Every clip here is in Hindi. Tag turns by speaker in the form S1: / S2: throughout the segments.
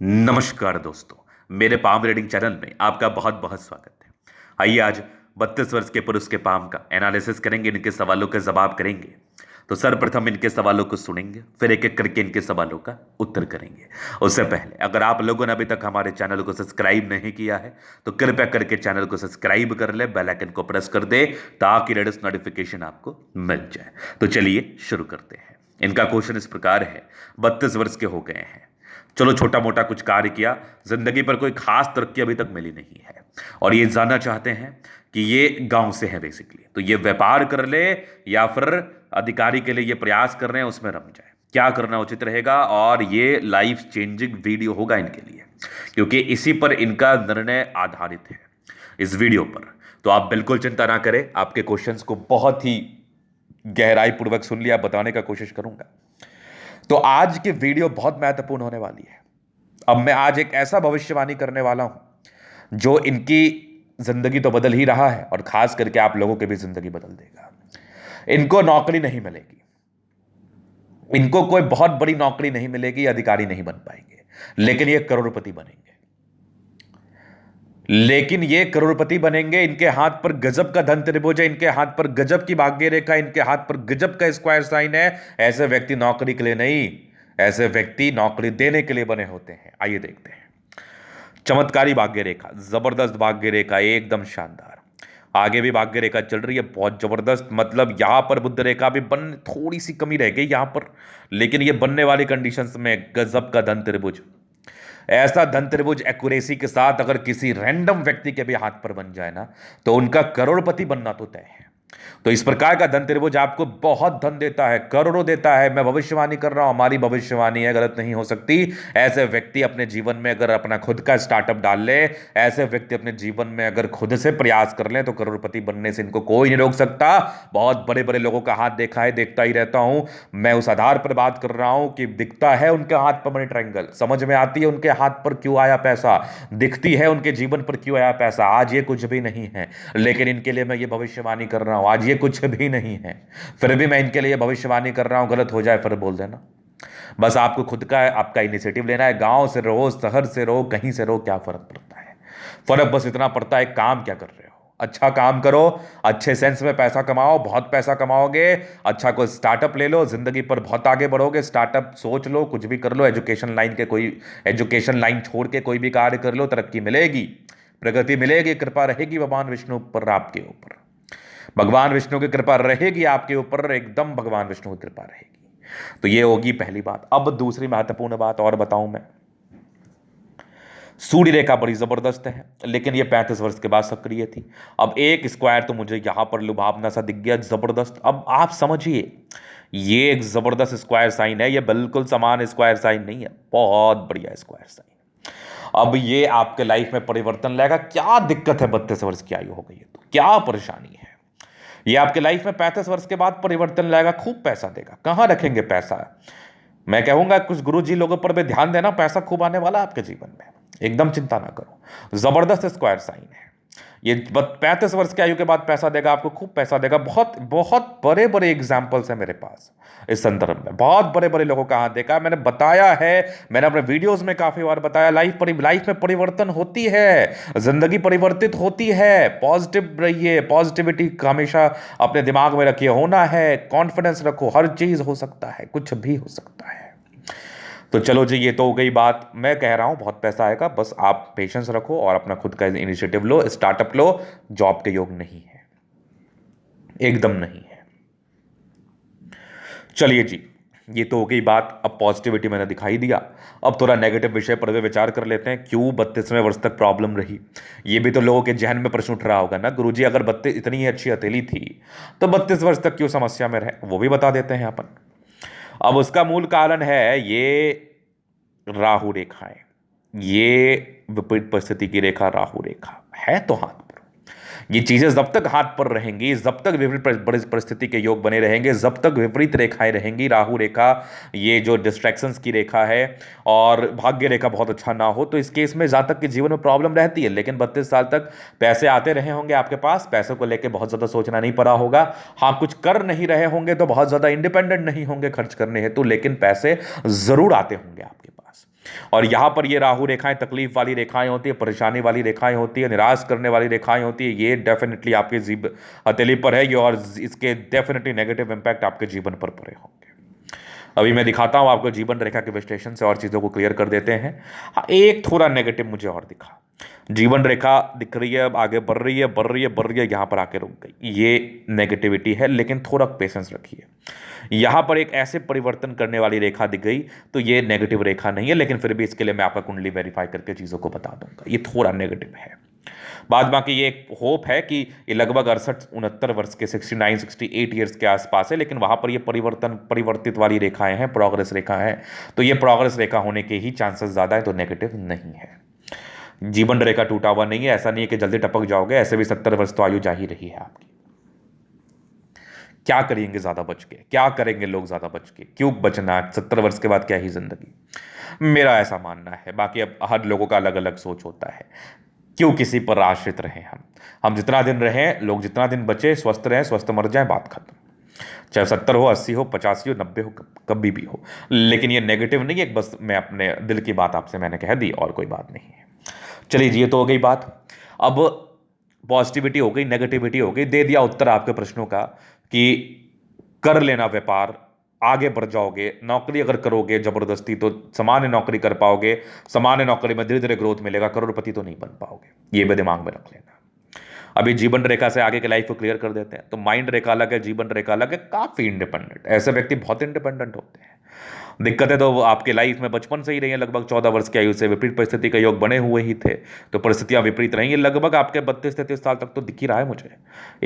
S1: नमस्कार दोस्तों। मेरे पाम रीडिंग चैनल में आपका बहुत बहुत स्वागत है। आइए आज 32 वर्ष के पुरुष के पाम का एनालिसिस करेंगे, इनके सवालों के जवाब करेंगे। तो सर्वप्रथम इनके सवालों को सुनेंगे, फिर एक एक करके इनके सवालों का उत्तर करेंगे। उससे पहले अगर आप लोगों ने अभी तक हमारे चैनल को सब्सक्राइब नहीं किया है तो कृपया करके चैनल को सब्सक्राइब कर ले, बेल आइकन को प्रेस कर दे ताकि लेटेस्ट नोटिफिकेशन आपको मिल जाए। तो चलिए शुरू करते हैं। इनका क्वेश्चन इस प्रकार है, 32 वर्ष के हो गए हैं, चलो छोटा मोटा कुछ कार्य किया, जिंदगी पर कोई खास तरक्की अभी तक मिली नहीं है और ये जानना चाहते हैं कि ये गांव से है बेसिकली, तो ये व्यापार कर ले या फिर अधिकारी के लिए ये प्रयास कर रहे हैं उसमें रम जाए, क्या करना उचित रहेगा। और ये लाइफ चेंजिंग वीडियो होगा इनके लिए, क्योंकि इसी पर इनका निर्णय आधारित है इस वीडियो पर। तो आप बिल्कुल चिंता ना करें, आपके क्वेश्चंस को बहुत ही गहराई पूर्वक सुन लिया, बताने का कोशिश करूंगा। तो आज की वीडियो बहुत महत्वपूर्ण होने वाली है। अब मैं आज एक ऐसा भविष्यवाणी करने वाला हूं जो इनकी जिंदगी तो बदल ही रहा है और खास करके आप लोगों की भी जिंदगी बदल देगा। इनको नौकरी नहीं मिलेगी, इनको कोई बहुत बड़ी नौकरी नहीं मिलेगी, अधिकारी नहीं बन पाएंगे, लेकिन ये करोड़पति बनेंगे। लेकिन ये करोड़पति बनेंगे, इनके हाथ पर गजब का धन त्रिभुज है, इनके हाथ पर गजब की भाग्य रेखा, इनके हाथ पर गजब का स्क्वायर साइन है। ऐसे व्यक्ति नौकरी के लिए नहीं, ऐसे व्यक्ति नौकरी देने के लिए बने होते हैं। आइए देखते हैं। चमत्कारी भाग्य रेखा, जबरदस्त भाग्य रेखा, एकदम शानदार। आगे भी भाग्य रेखा चल रही है बहुत जबरदस्त, मतलब यहां पर बुध रेखा भी बन, थोड़ी सी कमी रह गई यहां पर, लेकिन ये बनने वाली कंडीशंस में गजब का धन त्रिभुज। ऐसा धन त्रिभुज एक्यूरेसी के साथ अगर किसी रैंडम व्यक्ति के भी हाथ पर बन जाए ना, तो उनका करोड़पति बनना तो तय है। तो इस प्रकार का धन त्रिभुज आपको बहुत धन देता है, करोड़ों देता है। मैं भविष्यवाणी कर रहा हूं, हमारी भविष्यवाणी है, गलत नहीं हो सकती। ऐसे व्यक्ति अपने जीवन में अगर अपना खुद का स्टार्टअप डाल ले, ऐसे व्यक्ति अपने जीवन में अगर खुद से प्रयास कर ले, तो करोड़पति बनने से इनको कोई नहीं रोक सकता। बहुत बड़े बड़े लोगों का हाथ देखा है, देखता ही रहता हूं। मैं उस आधार पर बात कर रहा हूं कि दिखता है उनके हाथ पर मनी ट्रायंगल, समझ में आती है उनके हाथ पर क्यों आया पैसा, दिखती है उनके जीवन पर क्यों आया पैसा। आज ये कुछ भी नहीं है, लेकिन इनके लिए मैं ये भविष्यवाणी कर रहा हूं। आज ये कुछ भी नहीं है, फिर भी मैं इनके लिए भविष्यवाणी कर रहा हूं। गलत हो जाए फिर बोल देना। बस आपको खुद का आपका इनिशिएटिव लेना है। गांव से रहो, शहर से रहो, कहीं से रहो, क्या फर्क पड़ता है। फर्क बस इतना पड़ता है काम क्या कर रहे हो। अच्छा काम करो, अच्छे सेंस में पैसा कमाओ, बहुत पैसा कमाओगे। अच्छा कोई स्टार्टअप ले लो, जिंदगी पर बहुत आगे बढ़ोगे। स्टार्टअप सोच लो, कुछ भी कर लो, एजुकेशन लाइन के कोई एजुकेशन लाइन छोड़ के कोई भी कार्य कर लो, तरक्की मिलेगी, प्रगति मिलेगी, कृपा रहेगी भगवान विष्णु पर, आपके ऊपर भगवान विष्णु की कृपा रहेगी आपके ऊपर, एकदम भगवान विष्णु की कृपा रहेगी। तो ये होगी पहली बात। अब दूसरी महत्वपूर्ण बात और बताऊं मैं। सूर्य रेखा बड़ी जबरदस्त है, लेकिन ये 35 वर्ष के बाद सक्रिय थी। अब एक स्क्वायर तो मुझे यहां पर लुभावना सा दिख गया, जबरदस्त। अब आप समझिए, ये एक जबरदस्त स्क्वायर साइन है, ये बिल्कुल समान स्क्वायर साइन नहीं है, बहुत बढ़िया स्क्वायर साइन। अब ये आपके लाइफ में परिवर्तन लाएगा। क्या दिक्कत है, 32 वर्ष की आयु हो गई है तो क्या परेशानी है। ये आपके लाइफ में 35 वर्ष के बाद परिवर्तन लाएगा, खूब पैसा देगा। कहां रखेंगे पैसा। मैं कहूंगा कुछ गुरुजी लोगों पर भी ध्यान देना, पैसा खूब आने वाला आपके जीवन में, एकदम चिंता ना करो। जबरदस्त स्क्वायर साइन है ये। 35 वर्ष की आयु के बाद पैसा देगा, आपको खूब पैसा देगा। बहुत बहुत बड़े बड़े एग्जाम्पल्स हैं मेरे पास इस संदर्भ में, बहुत बड़े बड़े लोगों का हाथ देखा। मैंने बताया है, मैंने अपने वीडियोस में काफी बार बताया, लाइफ में परिवर्तन होती है, जिंदगी परिवर्तित होती है। पॉजिटिव रहिए, पॉजिटिविटी हमेशा अपने दिमाग में रखिए, होना है, कॉन्फिडेंस रखो, हर चीज हो सकता है, कुछ भी हो सकता है। तो चलो जी, ये तो हो गई बात। मैं कह रहा हूं बहुत पैसा आएगा, बस आप पेशेंस रखो और अपना खुद का इनिशिएटिव लो, स्टार्टअप लो। जॉब के योग नहीं है, एकदम नहीं है। चलिए जी, ये तो हो गई बात। अब पॉजिटिविटी मैंने दिखाई दिया, अब थोड़ा नेगेटिव विषय पर भी विचार कर लेते हैं। क्यों 32वें वर्ष तक प्रॉब्लम रही, ये भी तो लोगों के जहन में प्रश्न उठ रहा होगा ना। गुरुजी अगर 32 इतनी ही अच्छी हथेली थी तो 32 वर्ष तक क्यों समस्या में रहे, वो भी बता देते हैं अपन। अब उसका मूल कारण है ये राहु रेखाएं। ये विपरीत परिस्थिति की रेखा राहु रेखा है तो हाथ पर। ये चीजें जब तक हाथ पर रहेंगी, जब तक विपरीत परिस्थिति के योग बने रहेंगे, जब तक विपरीत रेखाएं रहेंगी। राहु रेखा ये जो डिस्ट्रैक्शंस की रेखा है, और भाग्य रेखा बहुत अच्छा ना हो तो इस केस में जातक के जीवन में प्रॉब्लम रहती है। लेकिन 32 साल तक पैसे आते रहे होंगे आपके पास, पैसों को लेकर बहुत ज्यादा सोचना नहीं पड़ा होगा। हाँ, कुछ कर नहीं रहे होंगे तो बहुत ज्यादा इंडिपेंडेंट नहीं होंगे खर्च करने हेतु, लेकिन पैसे जरूर आते होंगे आपके पास। और यहां पर ये राहु रेखाएं तकलीफ वाली रेखाएं होती है, परेशानी वाली रेखाएं होती है, निराश करने वाली रेखाएं होती है। ये डेफिनेटली आपके जीव हथेली पर है ये, और इसके डेफिनेटली नेगेटिव इंपैक्ट आपके जीवन पर पड़े होंगे। अभी मैं दिखाता हूं आपको जीवन रेखा के विश्लेषण से और चीजों को क्लियर कर देते हैं। हाँ, एक थोड़ा नेगेटिव मुझे और दिखा। जीवन रेखा दिख रही है, अब आगे बढ़ रही है, बढ़ रही है, बढ़ रही है, यहां पर आके रुक गई। ये नेगेटिविटी है, लेकिन थोड़ा पेशेंस रखिए। यहां पर एक ऐसे परिवर्तन करने वाली रेखा दिख गई तो ये नेगेटिव रेखा नहीं है, लेकिन फिर भी इसके लिए मैं आपका कुंडली वेरीफाई करके चीजों को बता दूंगा। ये थोड़ा नेगेटिव है। बाद बाकी ये एक होप है कि ये लगभग 68-69 वर्ष के 69-68 ईयर्स के आसपास है, लेकिन वहां पर ये परिवर्तित वाली रेखाएं हैं, प्रोग्रेस रेखा है। तो ये प्रोग्रेस रेखा होने के ही चांसेस ज्यादा है, तो नेगेटिव नहीं है। जीवन रेखा टूटा हुआ नहीं है, ऐसा नहीं है कि जल्दी टपक जाओगे, ऐसे भी 70 वर्ष तो आयु जा ही रही है आपकी। क्या करेंगे ज्यादा बच के, क्या करेंगे लोग ज्यादा बच के, क्यों बचना, 70 वर्ष के बाद क्या ही जिंदगी। मेरा ऐसा मानना है, बाकी अब हर लोगों का अलग अलग सोच होता है। क्यों किसी पर आश्रित रहें हम जितना दिन रहें, लोग जितना दिन बचे, स्वस्थ रहें, स्वस्थ मर जाए, बात खत्म। चाहे 70 हो, 80 हो, 85 हो, 90 हो, कभी भी हो। लेकिन ये नेगेटिव नहीं है, बस मैं अपने दिल की बात आपसे मैंने कह दी, और कोई बात नहीं है। चलिए जी, ये तो हो गई बात। अब पॉजिटिविटी हो गई, नेगेटिविटी हो गई, दे दिया उत्तर आपके प्रश्नों का कि कर लेना व्यापार, आगे बढ़ जाओगे। नौकरी अगर करोगे जबरदस्ती तो सामान्य नौकरी कर पाओगे, सामान्य नौकरी में धीरे धीरे ग्रोथ मिलेगा, करोड़पति तो नहीं बन पाओगे। ये भी दिमाग में रख लेना। अभी जीवन रेखा से आगे के लाइफ को क्लियर कर देते हैं। तो माइंड रेखा अलग है, जीवन रेखा अलग है, काफी इंडिपेंडेंट। ऐसे व्यक्ति बहुत इंडिपेंडेंट होते हैं। दिक्कतें तो आपके लाइफ में बचपन से ही रही है, लगभग 14 वर्ष की आयु से विपरीत परिस्थिति का योग बने हुए ही थे, तो परिस्थितियां विपरीत रही। लगभग आपके 32-33 साल तक तो दिख ही रहा है मुझे।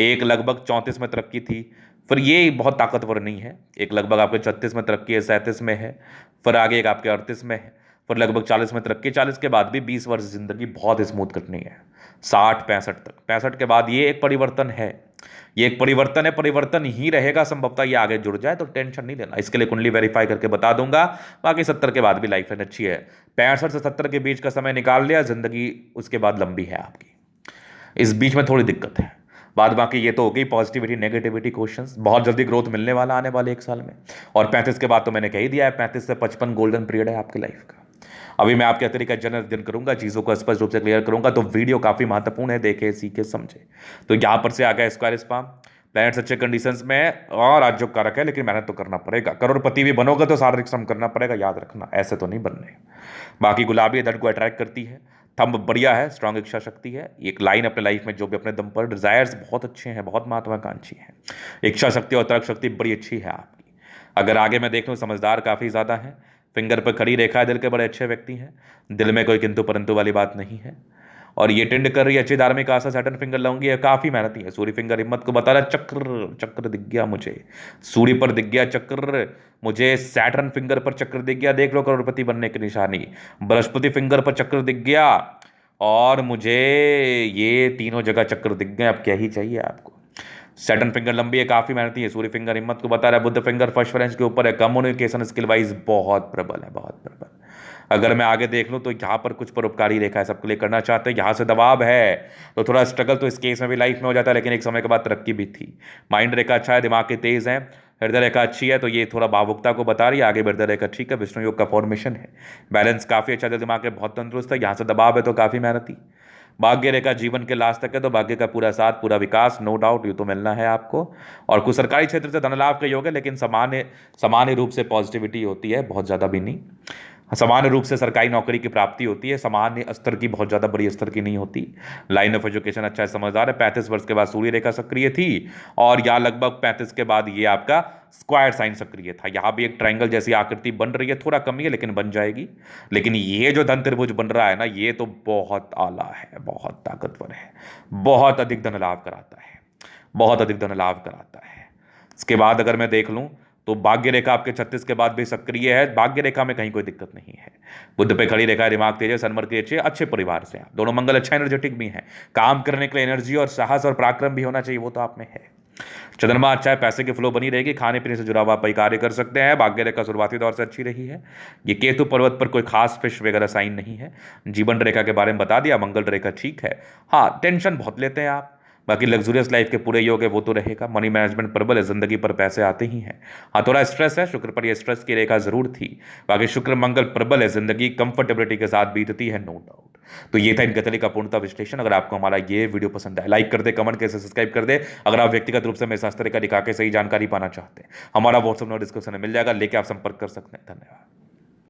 S1: एक लगभग 34 में तरक्की थी, फिर ये बहुत ताकतवर नहीं है। एक लगभग आपके 36 में तरक्की है, 37 में है, फिर आगे एक आपके 38 में है, फिर लगभग 40 में तरक्की। 40 के बाद भी 20 वर्ष जिंदगी बहुत स्मूथ कटनी है। 60-65 तक, 65 के बाद ये एक परिवर्तन है, ये एक परिवर्तन है, परिवर्तन ही रहेगा। संभवतः ये आगे जुड़ जाए, तो टेंशन नहीं लेना। इसके लिए कुंडली वेरीफाई करके बता दूंगा। बाकी 70 के बाद भी लाइफ लाइन अच्छी है। 65 से 70 के बीच का समय निकाल लिया, जिंदगी उसके बाद लंबी है आपकी। इस बीच में थोड़ी दिक्कत है। बाद बाकी ये तो हो गई पॉजिटिविटी नेगेटिविटी क्वेश्चंस। बहुत जल्दी ग्रोथ मिलने वाला आने वाले 1 साल में। और 35 के बाद तो मैंने कह ही दिया है, 35 से 55 गोल्डन पीरियड है आपकी लाइफ का। अभी मैं आपके तरीका जनरल अध्ययन करूंगा, चीज़ों को स्पष्ट रूप से क्लियर करूंगा, तो वीडियो काफ़ी महत्वपूर्ण है, देखे सीखे समझे। तो यहाँ पर से आ गया स्क्वायर स्पाम, प्लैनेट्स अच्छे कंडीशंस में और आज जो कारक है, लेकिन मेहनत तो करना पड़ेगा। करोड़पति भी बनोगे तो शारीरिक श्रम करना पड़ेगा, याद रखना, ऐसे तो नहीं बनने। बाकी गुलाबी धन को अट्रैक्ट करती है, थंब बढ़िया है, स्ट्रांग इच्छा शक्ति है। एक लाइन अपने लाइफ में जो भी अपने दम पर, डिजायर्स बहुत अच्छे हैं, बहुत महत्वाकांक्षी हैं। इच्छा शक्ति और तर्क शक्ति बड़ी अच्छी है आपकी। अगर आगे मैं देख लूँ, समझदार काफ़ी ज़्यादा है, फिंगर पर खड़ी रेखा है, दिल के बड़े अच्छे व्यक्ति हैं, दिल में कोई किंतु परंतु वाली बात नहीं है। और ये टेंड कर रही है अच्छी धार्मिक आशा, सैटर्न फिंगर लाऊंगी, काफी मेहनती है। सूर्य फिंगर हिम्मत को बता रहा है, चक्र चक्र दिख गया मुझे, सूर्य पर दिख गया चक्र, मुझे सैटर्न फिंगर पर चक्र दिख गया, देख लो करोड़पति बनने की निशानी। बृहस्पति फिंगर पर चक्र दिख गया, और मुझे ये तीनों जगह चक्र दिख गए। अब क्या ही चाहिए आपको। सैटर्न फिंगर लंबी है, काफी मेहनती है। सूर्य फिंगर हिम्मत को बता रहा है। बुध फिंगर फर्स्ट फ्रेंच के ऊपर है, कम्युनिकेशन स्किल वाइज बहुत प्रबल है, बहुत प्रबल। अगर मैं आगे देख लूँ तो यहाँ पर कुछ परोपकारी रेखा है, सबके लिए करना चाहते हैं, यहाँ से दबाव है, तो थोड़ा स्ट्रगल तो इस केस में भी लाइफ में हो जाता है, लेकिन एक समय के बाद तरक्की भी थी। माइंड रेखा अच्छा है, दिमाग के तेज है, हृदय रेखा अच्छी है, तो ये थोड़ा भावुकता को बता रही है। आगे हृदय रेखा ठीक है, विष्णु योग का फॉर्मेशन है, बैलेंस काफी अच्छा है, दिमाग के बहुत तंदुरुस्त है। यहाँ से दबाव है तो काफी मेहनती। भाग्य रेखा जीवन के लास्ट तक है, तो भाग्य का पूरा साथ, पूरा विकास, नो डाउट ये तो मिलना है आपको। और कुछ सरकारी क्षेत्र से धन लाभ का योग है, लेकिन सामान्य रूप से पॉजिटिविटी होती है, बहुत ज़्यादा भी नहीं। सामान्य रूप से सरकारी नौकरी की प्राप्ति होती है, सामान्य स्तर की, बहुत ज़्यादा बड़ी स्तर की नहीं होती। लाइन ऑफ एजुकेशन अच्छा है, समझदार है। 35 वर्ष के बाद सूर्य रेखा सक्रिय थी, और यहाँ लगभग 35 के बाद ये आपका स्क्वायर साइन सक्रिय था। यहाँ भी एक ट्रायंगल जैसी आकृति बन रही है, थोड़ा कमी है लेकिन बन जाएगी। लेकिन ये जो धन त्रिभुज बन रहा है ना, ये तो बहुत आला है, बहुत ताकतवर है, बहुत अधिक धन लाभ कराता है, बहुत अधिक धन लाभ कराता है। इसके बाद अगर मैं देख लूँ तो भाग्य रेखा आपके 36 के बाद भी सक्रिय है। भाग्य रेखा में कहीं कोई दिक्कत नहीं है। बुद्ध पे खड़ी रेखा है, दिमाग तेज है, सनमर के अच्छे परिवार से आप दोनों। मंगल अच्छा एनर्जेटिक भी है, काम करने के लिए एनर्जी और साहस और पराक्रम भी होना चाहिए, वो तो आप में है। चंद्रमा अच्छा है, पैसे की फ्लो बनी रहेगी, खाने पीने से जुड़ा हुआ आप कार्य कर सकते हैं। भाग्य रेखा शुरुआती दौर से अच्छी रही है। ये केतु पर्वत पर कोई खास फिश वगैरह साइन नहीं है। जीवन रेखा के बारे में बता दिया, मंगल रेखा ठीक है। हाँ, टेंशन बहुत लेते हैं आप, बाकी लग्जूरियस लाइफ के पूरे योग है वो तो रहेगा। मनी मैनेजमेंट प्रबल है, जिंदगी पर पैसे आते ही हैं। हाँ, थोड़ा स्ट्रेस है, शुक्र पर ये स्ट्रेस की रेखा जरूर थी। बाकी शुक्र मंगल प्रबल है, जिंदगी कंफर्टेबिलिटी के साथ बीतती है, नो डाउट। तो ये था इनके तले का पूर्णतः विश्लेषण। अगर आपको हमारा ये वीडियो पसंद आए, लाइक कर दे, कमेंट करके सब्सक्राइब कर दे। अगर आप व्यक्तिगत रूप से मेरे शास्त्र का दिखा के सही जानकारी पाना चाहते हैं, हमारा व्हाट्सएप नंबर डिस्क्रिप्शन में मिल जाएगा, लेके आप संपर्क कर सकते हैं। धन्यवाद।